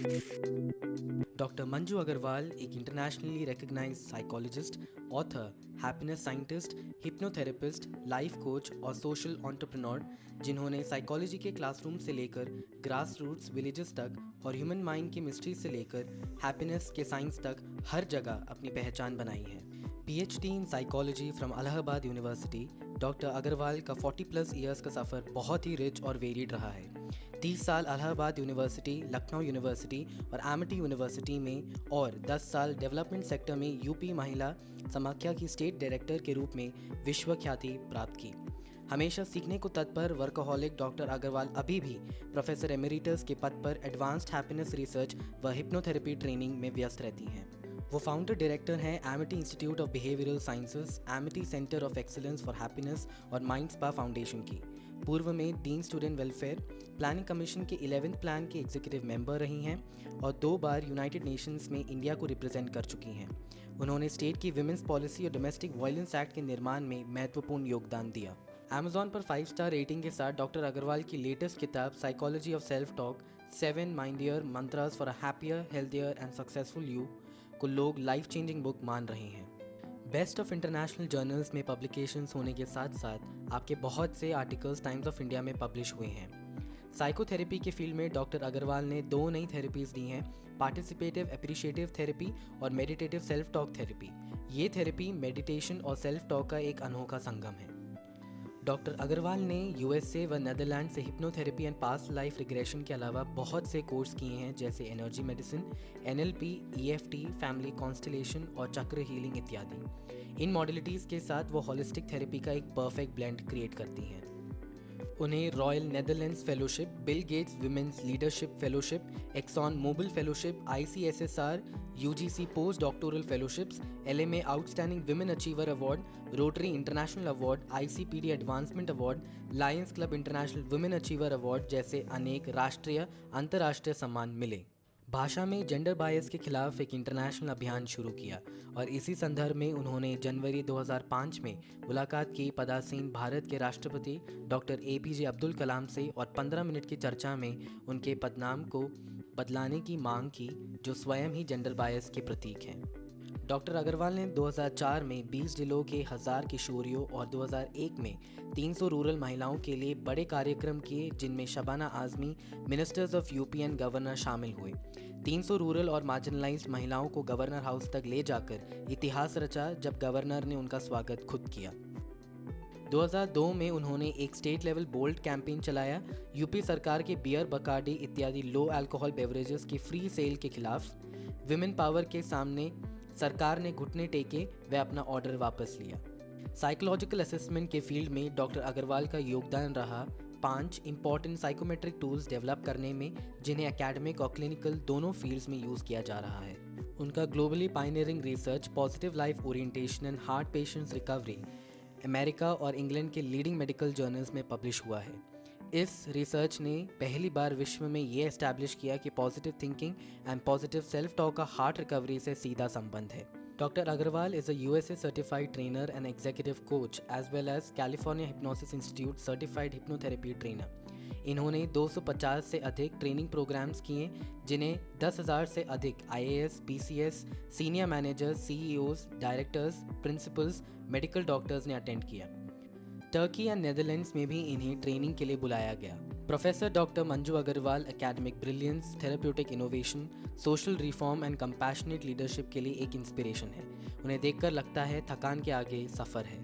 Doctor Manju Agarwal एक internationally recognised psychologist, author, happiness scientist, hypnotherapist, life coach और social entrepreneur, जिन्होंने psychology के classroom से लेकर ग्रास रूट्स विलेजेस तक और ह्यूमन माइंड की मिस्ट्री से लेकर हैप्पीनेस के साइंस तक हर जगह अपनी पहचान बनाई है। PhD in psychology from Allahabad university, doctor Agarwal का 40+ ईयर्स का सफ़र बहुत ही रिच और वेरिड रहा है। 30 साल इलाहाबाद यूनिवर्सिटी, लखनऊ यूनिवर्सिटी और एमिटी यूनिवर्सिटी में और 10 साल डेवलपमेंट सेक्टर में यूपी महिला समाख्या की स्टेट डायरेक्टर के रूप में विश्व ख्याति प्राप्त की। हमेशा सीखने को तत्पर वर्कहोलिक डॉक्टर अग्रवाल अभी भी प्रोफेसर एमेरिटस के पद पर एडवांस्ड हैप्पीनेस रिसर्च व हिप्नोथेरेपी ट्रेनिंग में व्यस्त रहती हैं। वो फाउंडर डायरेक्टर हैं Amity institute of behavioural sciences, Amity centre of excellence for happiness और माइंड स्पा फाउंडेशन की। पूर्व में dean student welfare planning commission के 11th प्लान के एग्जीक्यूटिव मेंबर रही हैं और 2 बार यूनाइटेड नेशंस में इंडिया को रिप्रेजेंट कर चुकी हैं। उन्होंने स्टेट की विमेंस पॉलिसी और डोमेस्टिक वायलेंस एक्ट के निर्माण में महत्वपूर्ण योगदान दिया। Amazon पर 5 स्टार रेटिंग के साथ डॉक्टर अग्रवाल की लेटेस्ट किताब psychology of self talk 7 mindful mantras for a happier, healthier and successful you को लोग लाइफ चेंजिंग बुक मान रहे हैं। बेस्ट ऑफ इंटरनेशनल जर्नल्स में पब्लिकेशंस होने के साथ साथ आपके बहुत से आर्टिकल्स टाइम्स ऑफ इंडिया में पब्लिश हुए हैं। साइकोथेरेपी के फील्ड में डॉक्टर अग्रवाल ने 2 नई थेरेपीज़ दी हैं, पार्टिसिपेटिव एप्रिशिएटिव थेरेपी और मेडिटेटिव सेल्फ टॉक थेरेपी। ये थेरेपी मेडिटेशन और सेल्फ टॉक का एक अनोखा संगम है। डॉक्टर अग्रवाल ने USA व नीदरलैंड से hypnotherapy and past life regression के अलावा बहुत से कोर्स किए हैं, जैसे energy medicine, NLP, EFT, family constellation और चक्र हीलिंग इत्यादि। इन मॉडलिटीज़ के साथ वो होलिस्टिक थेरेपी का एक परफेक्ट ब्लेंड क्रिएट करती हैं। उन्हें royal Netherlands fellowship, Bill Gates women's leadership fellowship, Exxon Mobil fellowship, ICSSR, UGC post doctoral fellowships, LMA outstanding women achiever award, Rotary International award, ICPD advancement award, Lions Club International women achiever award जैसे अनेक राष्ट्रीय अंतर्राष्ट्रीय सम्मान मिले। भाषा में gender bias के खिलाफ एक इंटरनेशनल अभियान शुरू किया और इसी संदर्भ में उन्होंने जनवरी 2005 में मुलाकात की पदासीन भारत के राष्ट्रपति डॉक्टर APJ अब्दुल कलाम से और 15 मिनट की चर्चा में उनके पदनाम को बदलाने की मांग की, जो स्वयं ही जेंडर बायस के प्रतीक हैं। डॉक्टर अग्रवाल ने 2004 में 20 जिलों के 1000 किशोरियों और 2001 में 300 रूरल महिलाओं के लिए बड़े कार्यक्रम किए, जिनमें Shabana Azmi, ministers of UP and governor शामिल हुए। 300 रूरल और मार्जिनलाइज्ड महिलाओं को गवर्नर हाउस तक ले जाकर इतिहास रचा, जब गवर्नर ने उनका स्वागत खुद किया। 2002 में उन्होंने एक स्टेट लेवल बोल्ड कैंपेन चलाया, यूपी सरकार के बियर, बकार्डी इत्यादि लो अल्कोहल बेवरेजेस की फ्री सेल के खिलाफ। विमेन पावर के सामने सरकार ने घुटने टेके व अपना ऑर्डर वापस लिया। साइकोलॉजिकल असेसमेंट के फील्ड में डॉक्टर अग्रवाल का योगदान रहा 5 इंपॉर्टेंट साइकोमेट्रिक टूल्स डेवलप करने में, जिन्हें एकेडमिक और क्लिनिकल दोनों फील्ड्स में यूज़ किया जा रहा है। उनका globally pioneering research positive life orientation and heart patients recovery America और इंग्लैंड के लीडिंग मेडिकल जर्नल्स में पब्लिश हुआ है। इस रिसर्च ने पहली बार विश्व में ये एस्टैब्लिश किया कि positive thinking and positive self talk का हार्ट रिकवरी से सीधा संबंध है। Dr. Agarwal is a USA certified trainer and executive coach as well as California Hypnosis Institute certified hypnotherapy trainer. इन्होंने 250 से अधिक ट्रेनिंग प्रोग्राम्स किए, जिन्हें 10,000 से अधिक IAS, PCS, senior managers, CEOs, directors, principals, medical doctors ने अटेंड किया। Turkey या नेदरलैंड्स में भी इन्हें ट्रेनिंग के लिए बुलाया गया। Professor doctor Manju Agarwal academic brilliance, therapeutic innovation, social reform and compassionate leadership के लिए एक इंस्पिरेशन है। उन्हें देखकर लगता है थकान के आगे सफ़र है।